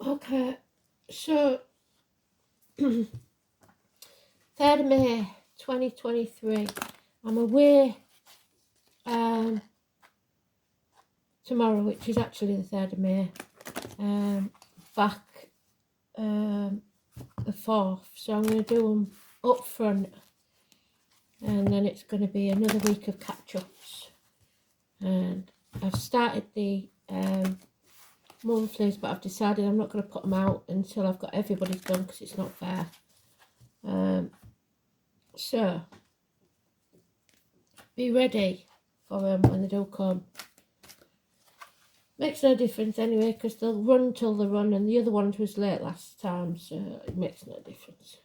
Okay, so 3rd of May 2023. I'm away tomorrow, which is actually the 3rd of May. Back the 4th, so I'm going to do them up front, and then it's going to be another week of catch-ups. And I've started the monthlies, but I've decided I'm not going to put them out until I've got everybody's done, because it's not fair. So be ready for them when they do come. Makes no difference anyway, because they'll run till they run, and the other one was late last time, so it makes no difference.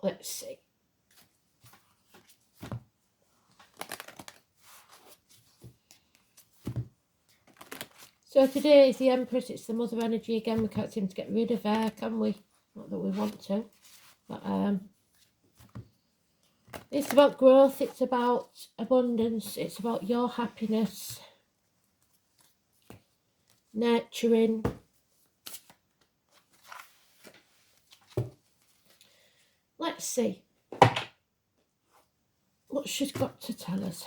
Let's see. So today is the Empress. It's the mother energy again. We can't seem to get rid of her, can we? Not that we want to, but it's about growth, it's about abundance, it's about your happiness, nurturing. Let's see what she's got to tell us.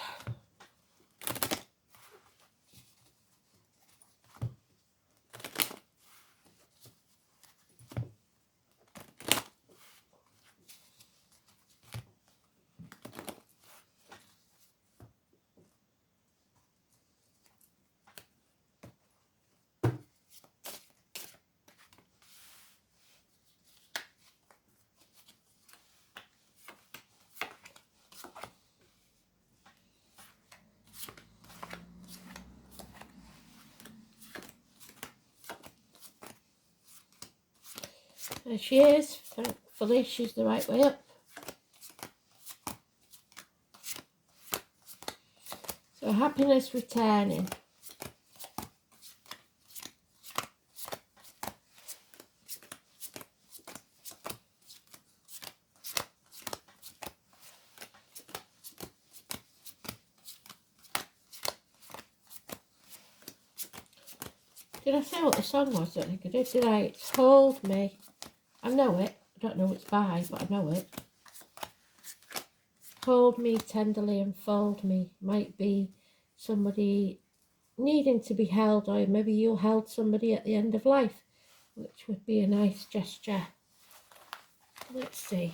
There she is. Thankfully, she's the right way up. So happiness returning. Did I say what the song was? I don't think I did. Did I? It's Hold Me. I know it. I don't know what it's by, but I know it. Hold me tenderly and fold me. Might be somebody needing to be held, or maybe you held somebody at the end of life, which would be a nice gesture. Let's see.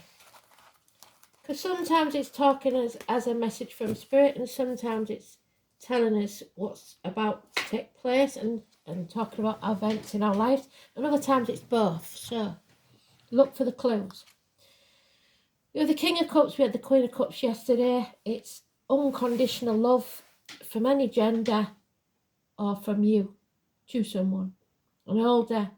Because sometimes it's talking as a message from spirit, and sometimes it's telling us what's about to take place and talking about events in our lives, and other times it's both. So look for the clues. We have the King of Cups, we had the Queen of Cups yesterday. It's unconditional love from any gender or from you to someone. An older,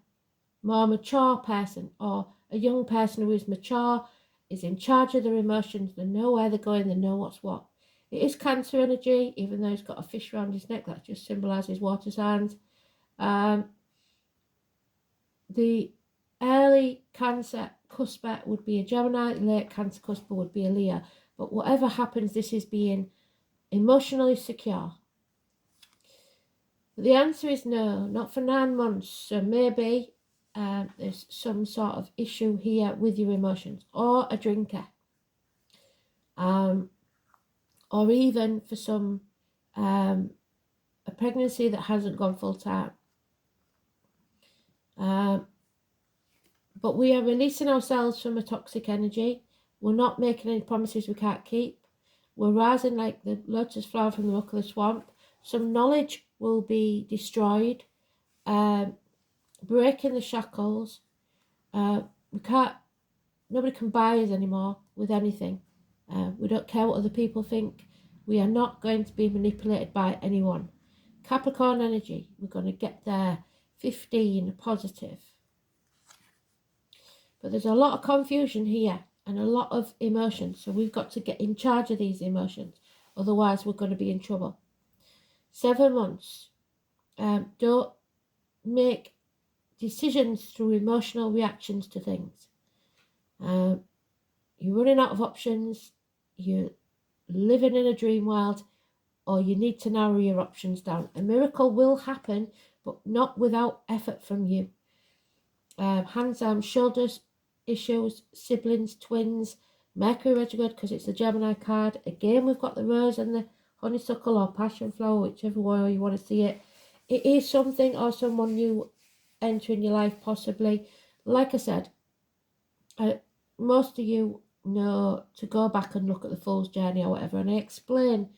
more mature person, or a young person who is mature, is in charge of their emotions, they know where they're going, they know what's what. It is Cancer energy, even though he's got a fish around his neck, that just symbolises water signs. The early Cancer cusper would be a Gemini, late Cancer cusper would be a Leo. But whatever happens, this is being emotionally secure. But the answer is no, not for 9 months. So maybe there's some sort of issue here with your emotions, or a drinker, or even for some a pregnancy that hasn't gone full time. But we are releasing ourselves from a toxic energy. We're not making any promises we can't keep. We're rising like the lotus flower from the muck of the swamp. Some knowledge will be destroyed. Breaking the shackles. Nobody can buy us anymore with anything. We don't care what other people think. We are not going to be manipulated by anyone. Capricorn energy, we're going to get there. 15, positive. But there's a lot of confusion here and a lot of emotions. So we've got to get in charge of these emotions. Otherwise, we're going to be in trouble. 7 months. Don't make decisions through emotional reactions to things. You're running out of options. You're living in a dream world. Or you need to narrow your options down. A miracle will happen, but not without effort from you. Hands, arms, shoulders issues, siblings, twins, Mercury retrograde because it's the Gemini card. Again, we've got the rose and the honeysuckle or passion flower, whichever way you want to see it. It is something or someone new entering your life, possibly. Like I said, most of you know to go back and look at the Fool's Journey or whatever, and I explain,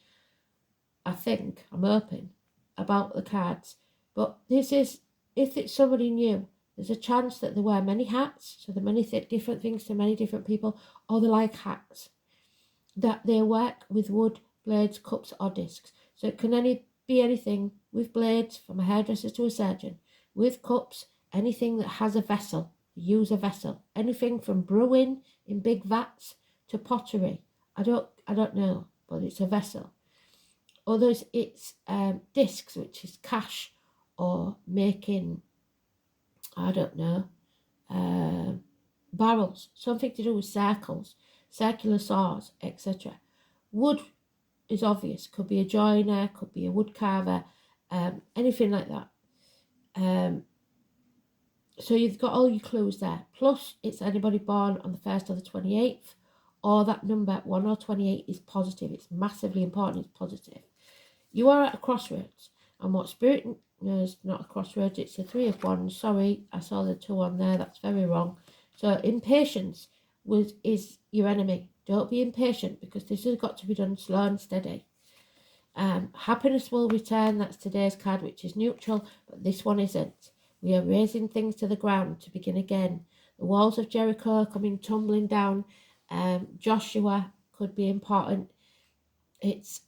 I think, I'm hoping, about the cards. But this is, if it's somebody new, there's a chance that they wear many hats, so they're many different things to many different people, or they like hats, that they work with wood, blades, cups, or discs. So it can be anything with blades, from a hairdresser to a surgeon, with cups, anything that has a vessel, use a vessel, anything from brewing in big vats to pottery. I don't know, but it's a vessel. Others, it's discs, which is cash, or making, I don't know, barrels, something to do with circles, circular saws, etc. Wood is obvious, could be a joiner, could be a wood carver, anything like that. So you've got all your clues there. Plus, it's anybody born on the 1st or the 28th, or that number 1 or 28 is positive. It's massively important, it's positive. You are at a crossroads, and what Spirit knows, not a crossroads, it's the 3 of Wands. Sorry, I saw the 2 on there, that's very wrong. So impatience is your enemy. Don't be impatient, because this has got to be done slow and steady. Happiness will return, that's today's card, which is neutral, but this one isn't. We are raising things to the ground to begin again. The walls of Jericho are coming tumbling down. Joshua could be important. It's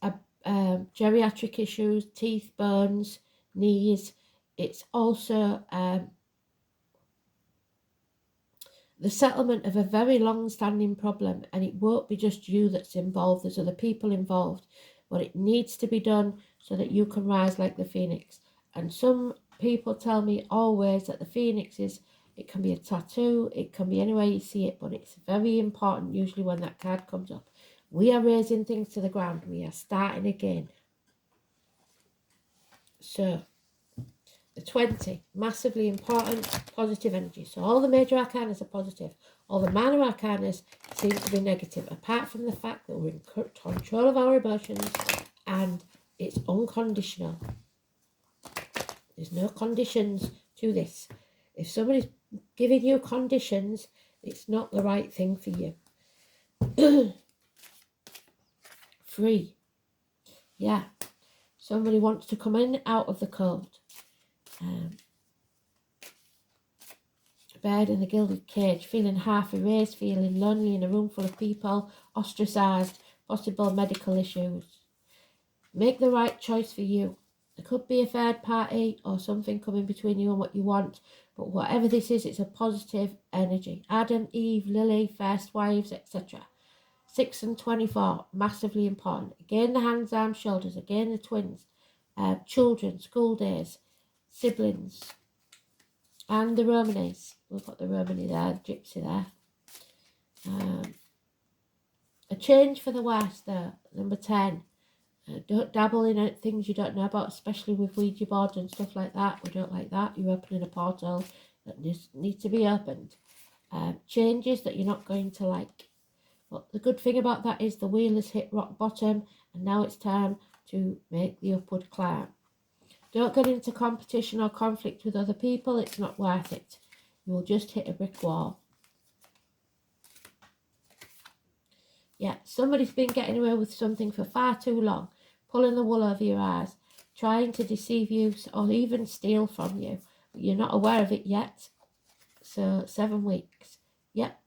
geriatric issues, teeth, bones, knees. It's also the settlement of a very long-standing problem, and it won't be just you that's involved. There's other people involved, but it needs to be done so that you can rise like the phoenix. And some people tell me always that the phoenix is, it can be a tattoo, it can be any way you see it, but it's very important usually when that card comes up. We are raising things to the ground. We are starting again. So, the 20, massively important, positive energy. So all the major arcanas are positive. All the minor arcanas seem to be negative, apart from the fact that we're in control of our emotions and it's unconditional. There's no conditions to this. If somebody's giving you conditions, it's not the right thing for you. Free. Yeah. Somebody wants to come in out of the cold. Bird in the gilded cage, feeling half erased, feeling lonely in a room full of people, ostracised, possible medical issues. Make the right choice for you. There could be a third party or something coming between you and what you want, but whatever this is, it's a positive energy. Adam, Eve, Lily, first wives, etc. 6 and 24, massively important. Again, the hands, arms, shoulders. Again, the twins. Children, school days, siblings. And the Romanes. We've got the Romany there, the Gypsy there. A change for the worse, though. Number 10. Don't dabble in things you don't know about, especially with Ouija boards and stuff like that. We don't like that. You're opening a portal that needs to be opened. Changes that you're not going to like. But the good thing about that is the wheel has hit rock bottom, and now it's time to make the upward climb. Don't get into competition or conflict with other people. It's not worth it. You will just hit a brick wall. Yeah, somebody's been getting away with something for far too long, pulling the wool over your eyes, trying to deceive you or even steal from you. But you're not aware of it yet. So 7 weeks. Yep.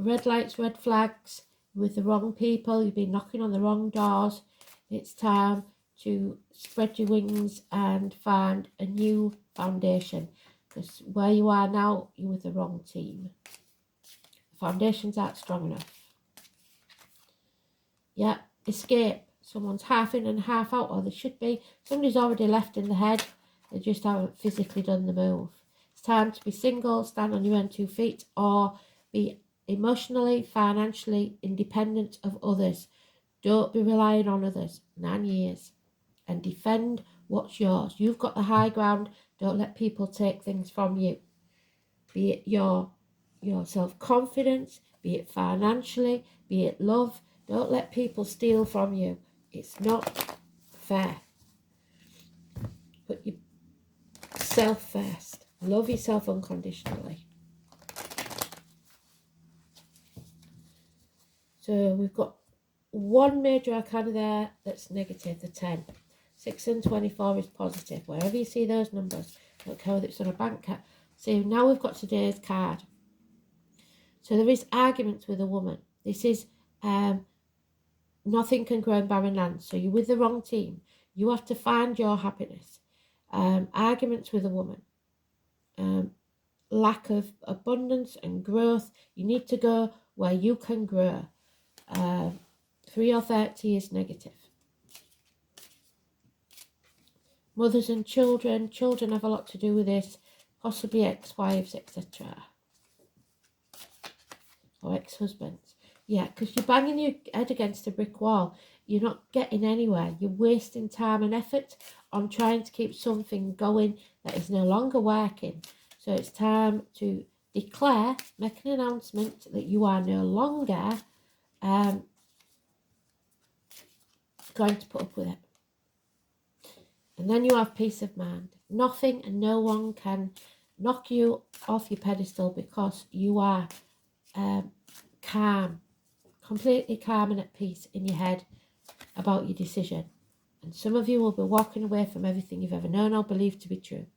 Red lights, red flags with the wrong people. You've been knocking on the wrong doors. It's time to spread your wings and find a new foundation, because where you are now, you're with the wrong team. The foundations aren't strong enough. Yeah, escape. Someone's half in and half out, or they should be. Somebody's already left in the head. They just haven't physically done the move. It's time to be single, stand on your own 2 feet, or be emotionally, financially independent of others. Don't be relying on others. 9 years. and defend what's yours. You've got the high ground. Don't let people take things from you. Be it your self-confidence, be it financially, be it love. Don't let people steal from you. It's not fair. Put yourself first. Love yourself unconditionally. So we've got one major arcana there that's negative, the 10. 6 and 24 is positive. Wherever you see those numbers, don't care whether it's on a bank card. So now we've got today's card. So there is arguments with a woman. This is nothing can grow in barren land. So you're with the wrong team. You have to find your happiness. Arguments with a woman. Lack of abundance and growth. You need to go where you can grow. 3 or 30 is negative. Mothers and children. Children have a lot to do with this. Possibly ex-wives, etc. Or ex-husbands. Yeah, because you're banging your head against a brick wall. You're not getting anywhere. You're wasting time and effort on trying to keep something going that is no longer working. So it's time to declare, make an announcement that you are no longer going to put up with it. And then you have peace of mind. Nothing and no one can knock you off your pedestal because you are calm, completely calm and at peace in your head about your decision. And some of you will be walking away from everything you've ever known or believed to be true.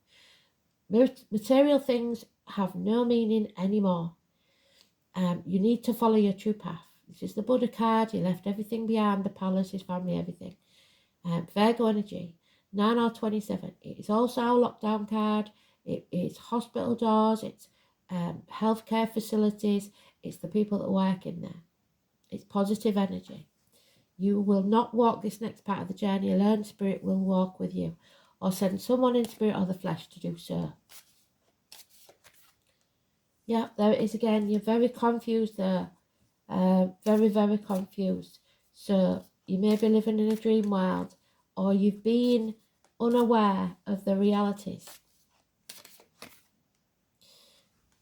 Material things have no meaning anymore. You need to follow your true path. This is the Buddha card. You left everything behind, the palace, his family, everything. Virgo energy, 9 or 27. It is also our lockdown card. It is hospital doors. It's healthcare facilities. It's the people that work in there. It's positive energy. You will not walk this next part of the journey alone. Spirit will walk with you, or send someone in spirit or the flesh to do so. Yeah, there it is again. You're very confused there. Very, very confused. So you may be living in a dream world, or you've been unaware of the realities.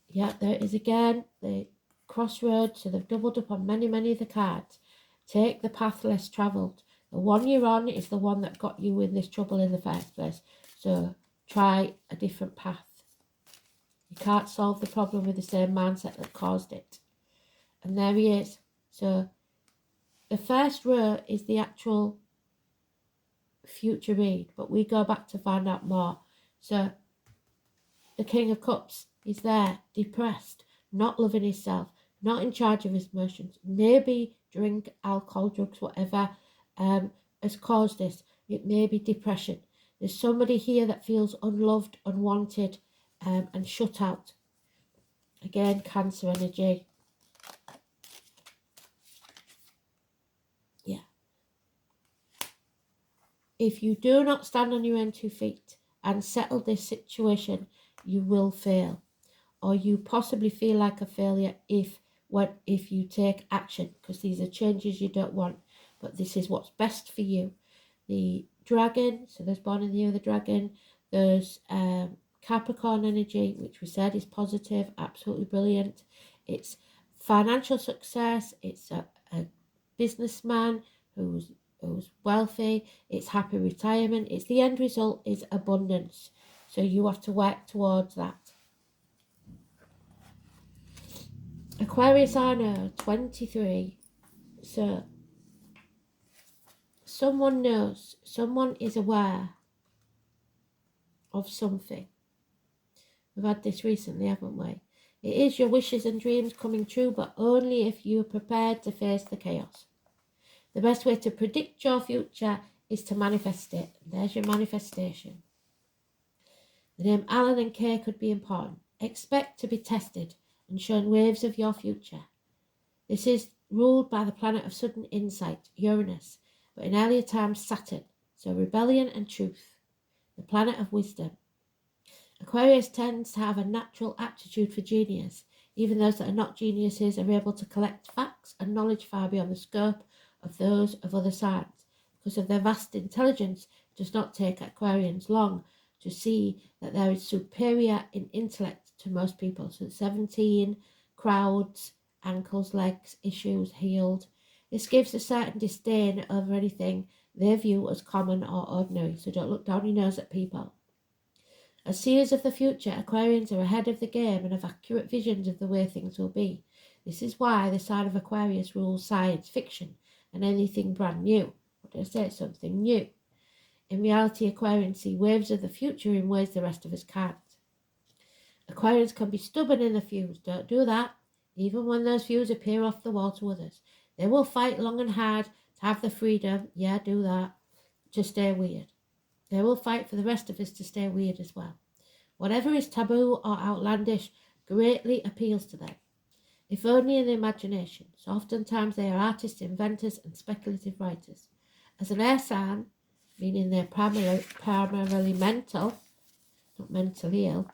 Yeah, there it is again. The crossroads. So they've doubled up on many, many of the cards. Take the path less travelled. The one you're on is the one that got you in this trouble in the first place. So try a different path. You can't solve the problem with the same mindset that caused it. And there he is. So the first row is the actual future read, but we go back to find out more. So the King of Cups is there, depressed, not loving himself, not in charge of his emotions, maybe drink, alcohol, drugs, whatever has caused this. It may be depression. There's somebody here that feels unloved, unwanted, and shut out. Again, Cancer energy. Yeah. If you do not stand on your own 2 feet and settle this situation, you will fail. Or you possibly feel like a failure if you take action, because these are changes you don't want, but this is what's best for you. The dragon, so there's born in the year of the dragon. There's Capricorn energy, which we said is positive, absolutely brilliant. It's financial success. It's a businessman who's wealthy. It's happy retirement. It's the end result is abundance. So you have to work towards that. Aquarius Arno, 23. So someone knows, someone is aware of something. We've had this recently, haven't we? It is your wishes and dreams coming true, but only if you are prepared to face the chaos. The best way to predict your future is to manifest it. There's your manifestation. The name Alan and Kay could be important. Expect to be tested and shown waves of your future. This is ruled by the planet of sudden insight, Uranus, but in earlier times Saturn, so rebellion and truth, the planet of wisdom. Aquarius tends to have a natural aptitude for genius. Even those that are not geniuses are able to collect facts and knowledge far beyond the scope of those of other signs. Because of their vast intelligence, It does not take Aquarians long to see that there is superior in intellect to most people. So 17, crowds, ankles, legs, issues, healed. This gives a certain disdain over anything they view as common or ordinary, so don't look down your nose at people. As seers of the future, Aquarians are ahead of the game and have accurate visions of the way things will be. This is why the sign of Aquarius rules science fiction and anything brand new. What did I say? Something new. In reality, Aquarians see waves of the future in ways the rest of us can't. Aquarians can be stubborn in the views. Don't do that. Even when those views appear off the wall to others. They will fight long and hard to have the freedom, yeah, do that, to stay weird. They will fight for the rest of us to stay weird as well. Whatever is taboo or outlandish greatly appeals to them, if only in imagination. So oftentimes they are artists, inventors, and speculative writers. As an air sign, meaning they're primarily mental, not mentally ill,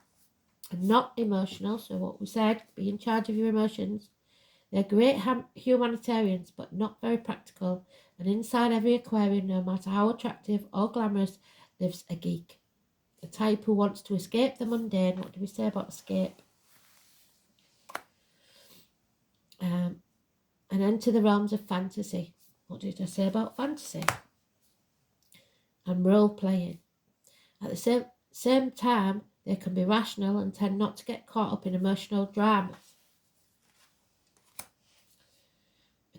and not emotional, so what we said, be in charge of your emotions. They're great humanitarians, but not very practical, and inside every Aquarian, no matter how attractive or glamorous, lives a geek. The type who wants to escape the mundane. What do we say about escape? And enter the realms of fantasy. What did I say about fantasy? And role-playing. At the same time, they can be rational and tend not to get caught up in emotional dramas.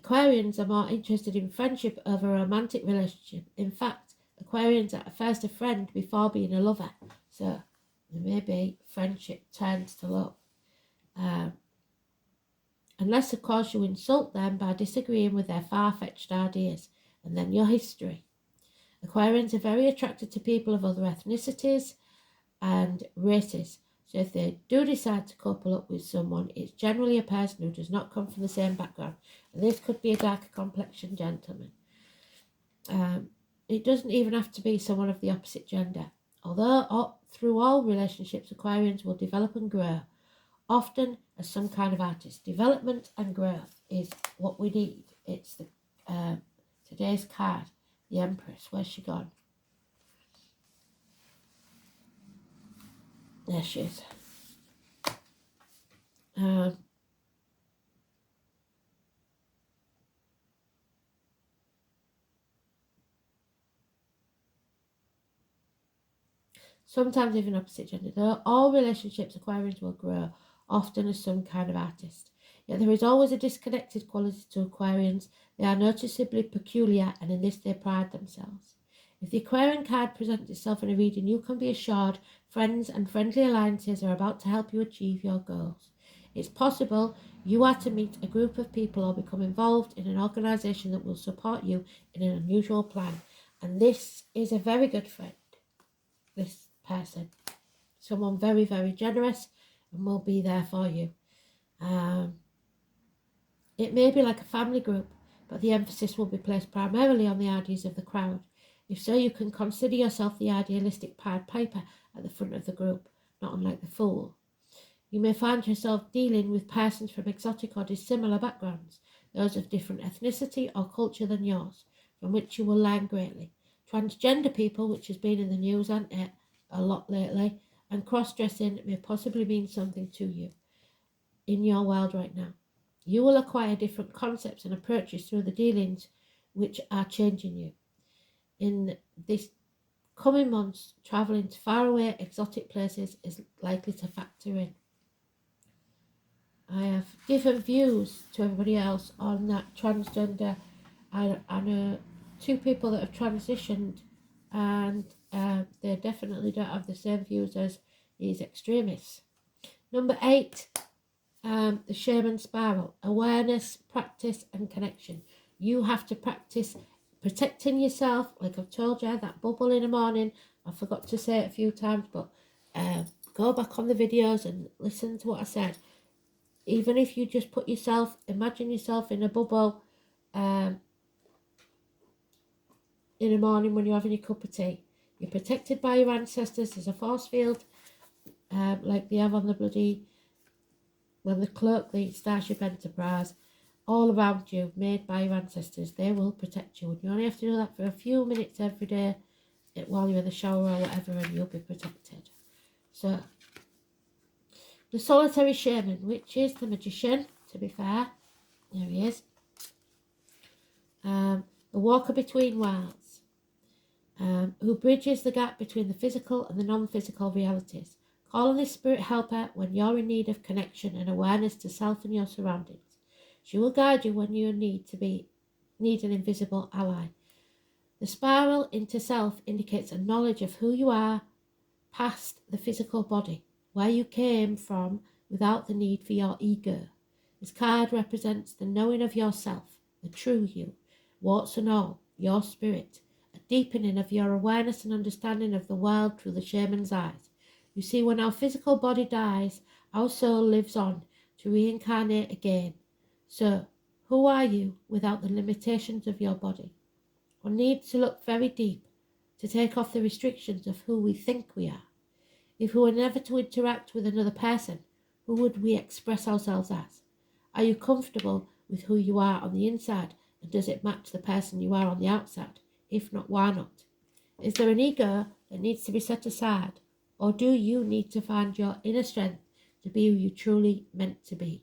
Aquarians are more interested in friendship over a romantic relationship. In fact, Aquarians are first a friend before being a lover. So there may be friendship turns to love. Unless, of course, you insult them by disagreeing with their far-fetched ideas, and then your history. Aquarians are very attracted to people of other ethnicities and races. So if they do decide to couple up with someone, it's generally a person who does not come from the same background. And this could be a darker complexion gentleman. It doesn't even have to be someone of the opposite gender. Although through all relationships, Aquarians will develop and grow, often as some kind of artist. Development and growth is what we need. It's the today's card, the Empress. Where's she gone? There she is. Sometimes even opposite gender. Though all relationships, Aquarians will grow, often as some kind of artist. Yet there is always a disconnected quality to Aquarians. They are noticeably peculiar, and in this they pride themselves. If the Aquarian card presents itself in a reading, you can be assured friends and friendly alliances are about to help you achieve your goals. It's possible you are to meet a group of people or become involved in an organisation that will support you in an unusual plan. And this is a very good friend, this person. Someone very, very generous and will be there for you. It may be like a family group, but the emphasis will be placed primarily on the ideas of the crowd. If so, you can consider yourself the idealistic Pied Piper at the front of the group, not unlike the fool. You may find yourself dealing with persons from exotic or dissimilar backgrounds, those of different ethnicity or culture than yours, from which you will learn greatly. Transgender people, which has been in the news, hasn't it, a lot lately, and cross-dressing may possibly mean something to you in your world right now. You will acquire different concepts and approaches through the dealings which are changing you. In this coming months, travelling to faraway exotic places is likely to factor in. I have given views to everybody else on that transgender. I know two people that have transitioned, and they definitely don't have the same views as these extremists. Number 8, the shaman spiral. Awareness, practice, and connection. You have to practice protecting yourself, like I've told you, that bubble in the morning. I forgot to say it a few times, but go back on the videos and listen to what I said. Even if you just put yourself, imagine yourself in a bubble in the morning when you're having your cup of tea. You're protected by your ancestors. There's a force field like they have on the bloody, when they cloak the Starship Enterprise, all around you, made by your ancestors. They will protect you. And you only have to do that for a few minutes every day it while you're in the shower or whatever, and you'll be protected. So, the solitary shaman, which is the magician, to be fair. There he is. The walker between worlds, who bridges the gap between the physical and the non-physical realities. Call on this spirit helper when you're in need of connection and awareness to self and your surroundings. She will guide you when you need an invisible ally. The spiral into self indicates a knowledge of who you are past the physical body, where you came from without the need for your ego. This card represents the knowing of yourself, the true you, warts and all, your spirit, a deepening of your awareness and understanding of the world through the shaman's eyes. You see, when our physical body dies, our soul lives on to reincarnate again. So, who are you without the limitations of your body? One needs to look very deep to take off the restrictions of who we think we are. If we were never to interact with another person, who would we express ourselves as? Are you comfortable with who you are on the inside, and does it match the person you are on the outside? If not, why not? Is there an ego that needs to be set aside, or do you need to find your inner strength to be who you truly meant to be?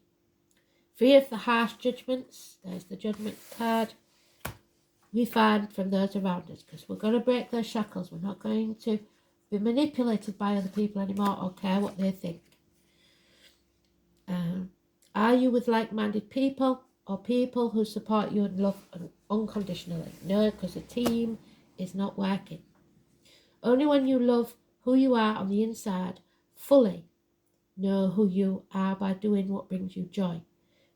Free of the harsh judgments, there's the judgment card, we find from those around us, because we're going to break those shackles. We're not going to be manipulated by other people anymore or care what they think. Are you with like-minded people or people who support you and love unconditionally? No, because a team is not working. Only when you love who you are on the inside, fully know who you are by doing what brings you joy,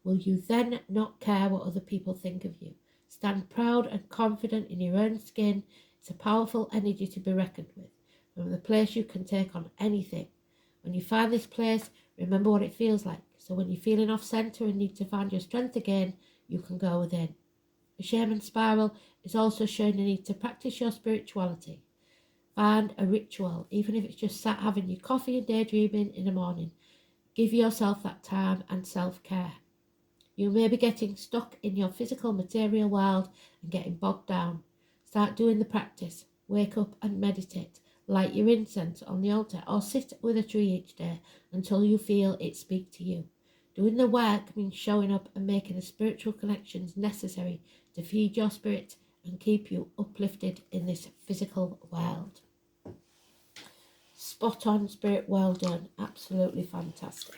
will you then not care what other people think of you. Stand proud and confident in your own skin. It's a powerful energy to be reckoned with. From the place you can take on anything. When you find this place, remember what it feels like. So when you're feeling off centre and need to find your strength again, you can go within. The shaman spiral is also showing the need to practice your spirituality. Find a ritual, even if it's just sat having your coffee and daydreaming in the morning. Give yourself that time and self-care. You may be getting stuck in your physical material world and getting bogged down. Start doing the practice. Wake up and meditate. Light your incense on the altar or sit with a tree each day until you feel it speak to you. Doing the work means showing up and making the spiritual connections necessary to feed your spirit and keep you uplifted in this physical world. Spot on, Spirit, well done. Absolutely fantastic.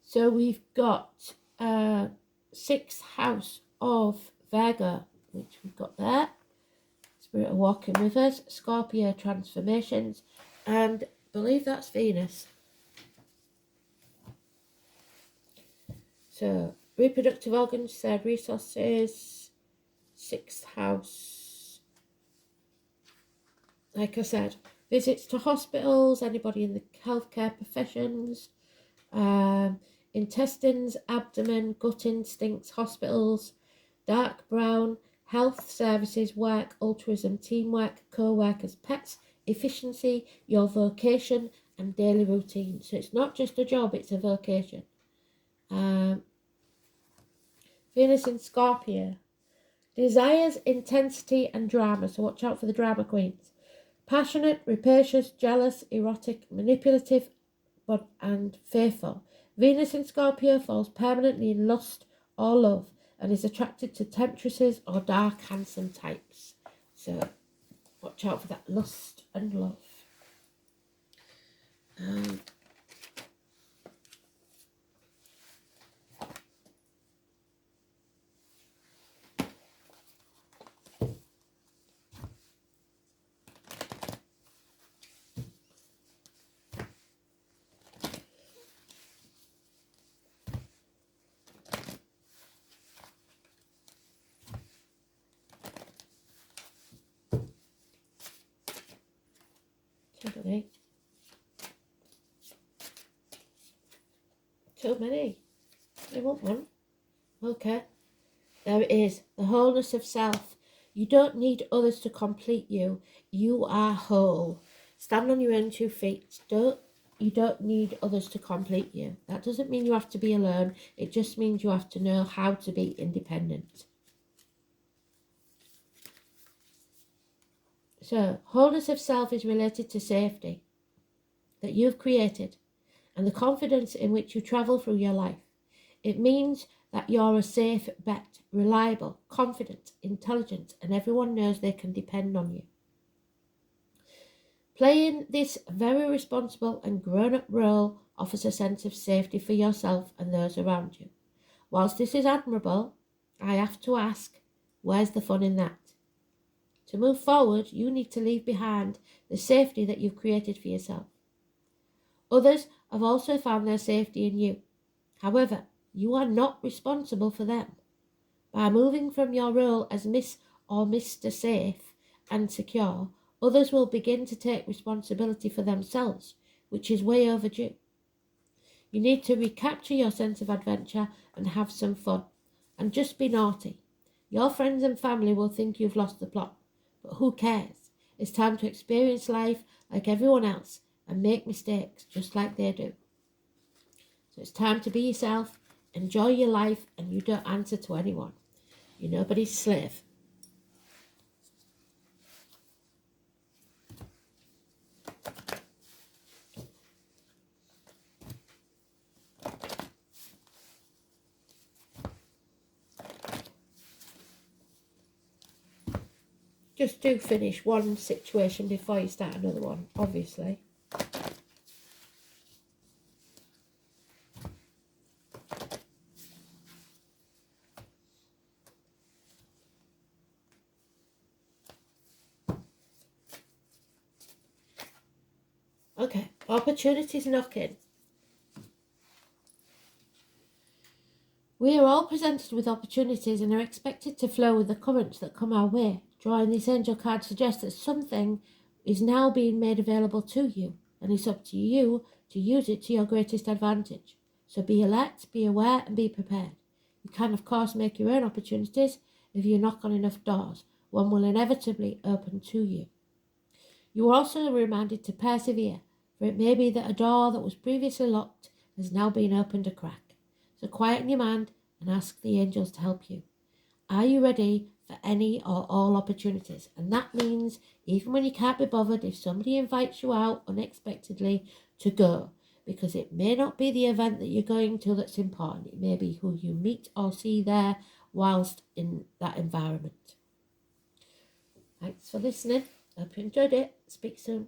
So we've got 6th house of Virgo, which we've got there. Spirit of walking with us, Scorpio transformations, and I believe that's Venus. So reproductive organs, third resources, 6th house. Like I said, visits to hospitals, anybody in the healthcare professions, intestines, abdomen, gut instincts, hospitals, dark brown, health services, work, altruism, teamwork, co-workers, pets, efficiency, your vocation and daily routine. So it's not just a job, it's a vocation. Venus in Scorpio. Desires, intensity and drama. So watch out for the drama queens. Passionate, rapacious, jealous, erotic, manipulative, and fearful. Venus in Scorpio falls permanently in lust or love and is attracted to temptresses or dark, handsome types. So watch out for that lust and love. Too many. I want one. Okay. There it is. The wholeness of self. You don't need others to complete you. You are whole. Stand on your own 2 feet. You don't need others to complete you. That doesn't mean you have to be alone. It just means you have to know how to be independent. So, wholeness of self is related to safety that you've created and the confidence in which you travel through your life. It means that you're a safe bet, reliable, confident, intelligent, and everyone knows they can depend on you. Playing this very responsible and grown-up role offers a sense of safety for yourself and those around you. Whilst this is admirable, I have to ask, where's the fun in that? To move forward, you need to leave behind the safety that you've created for yourself. Others have also found their safety in you. However, you are not responsible for them. By moving from your role as Miss or Mr. Safe and Secure, others will begin to take responsibility for themselves, which is way overdue. You need to recapture your sense of adventure and have some fun, and just be naughty. Your friends and family will think you've lost the plot, but who cares? It's time to experience life like everyone else and make mistakes just like they do. So it's time to be yourself, enjoy your life, and you don't answer to anyone. You're nobody's slave. Just do finish one situation before you start another one, obviously. Okay, opportunities knocking. We are all presented with opportunities and are expected to flow with the currents that come our way. Drawing this angel card suggests that something is now being made available to you, and it's up to you to use it to your greatest advantage. So be alert, be aware, and be prepared. You can, of course, make your own opportunities. If you knock on enough doors, one will inevitably open to you. You are also reminded to persevere, for it may be that a door that was previously locked has now been opened a crack. So quieten your mind and ask the angels to help you. Are you ready for any or all opportunities? And that means even when you can't be bothered, if somebody invites you out unexpectedly, to go. Because it may not be the event that you're going to that's important. It may be who you meet or see there whilst in that environment. Thanks for listening. Hope you enjoyed it. Speak soon.